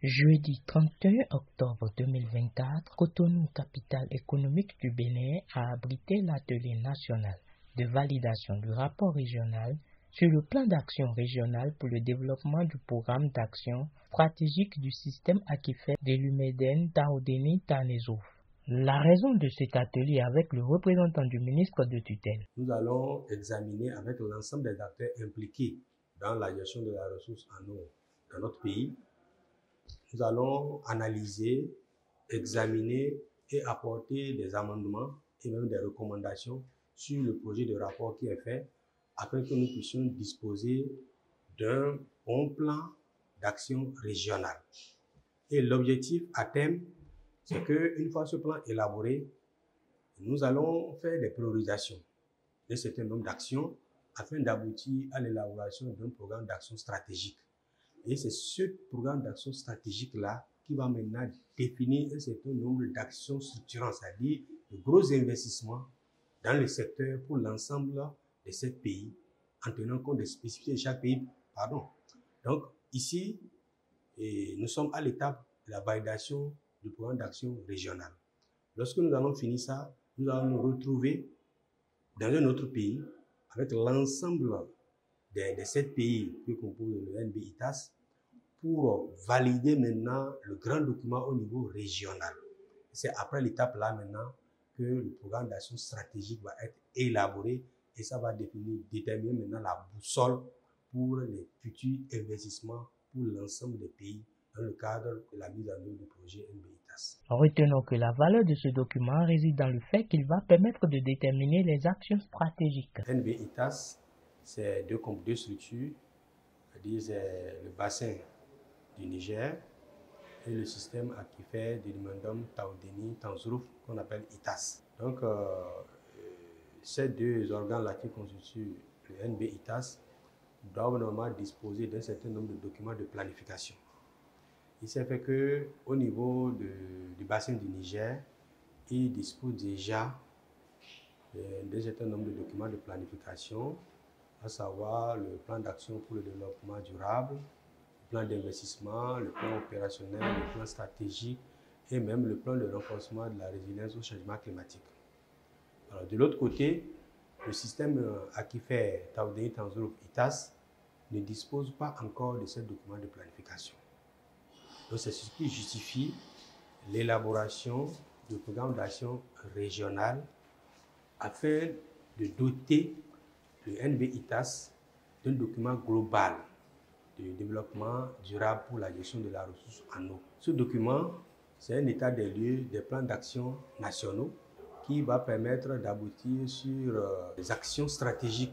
Jeudi 31 octobre 2024, Cotonou, capitale économique du Bénin, a abrité l'atelier national de validation du rapport régional sur le plan d'action régional pour le développement du programme d'action stratégique du système Akifet de l'Umeden Taodeni Tanezouf. La raison de cet atelier avec le représentant du ministre de tutelle. Nous allons examiner avec l'ensemble des acteurs impliqués dans la gestion de la ressource en eau dans notre pays. Nous allons analyser, examiner et apporter des amendements et même des recommandations sur le projet de rapport qui est fait afin que nous puissions disposer d'un bon plan d'action régional. Et l'objectif à terme, c'est qu'une fois ce plan élaboré, nous allons faire des priorisations d'un certain nombre d'actions afin d'aboutir à l'élaboration d'un programme d'action stratégique. Et c'est ce programme d'action stratégique-là qui va maintenant définir un certain nombre d'actions structurantes, c'est-à-dire de gros investissements dans le secteur pour l'ensemble de ces pays, en tenant compte des spécificités de chaque pays. Donc, ici, nous sommes à l'étape de la validation du programme d'action régional. Lorsque nous allons finir ça, nous allons nous retrouver dans un autre pays avec l'ensemble des 7 pays que compose le NB-ITAS pour valider maintenant le grand document au niveau régional. C'est après l'étape là maintenant que le programme d'action stratégique va être élaboré et ça va déterminer maintenant la boussole pour les futurs investissements pour l'ensemble des pays dans le cadre de la mise en œuvre du projet NB-ITAS. Retenons que la valeur de ce document réside dans le fait qu'il va permettre de déterminer les actions stratégiques. NB-ITAS, c'est deux structures, c'est le bassin du Niger et le système Akifet de l'Umeden Taodeni Tanezouf qu'on appelle ITAS. Donc, ces deux organes-là qui constituent le NB-ITAS doivent normalement disposer d'un certain nombre de documents de planification. Il s'est fait qu'au niveau du bassin du Niger, il dispose déjà d'un certain nombre de documents de planification, à savoir le plan d'action pour le développement durable, le plan d'investissement, le plan opérationnel, le plan stratégique et même le plan de renforcement de la résilience au changement climatique. Alors, de l'autre côté, le système Akifet Taodeni Tanezouf ITAS ne dispose pas encore de ces documents de planification. Donc, c'est ce qui justifie l'élaboration du programme d'action régional afin de doter le NB-ITAS d'un document global de développement durable pour la gestion de la ressource en eau. Ce document, c'est un état des lieux des plans d'action nationaux qui va permettre d'aboutir sur des actions stratégiques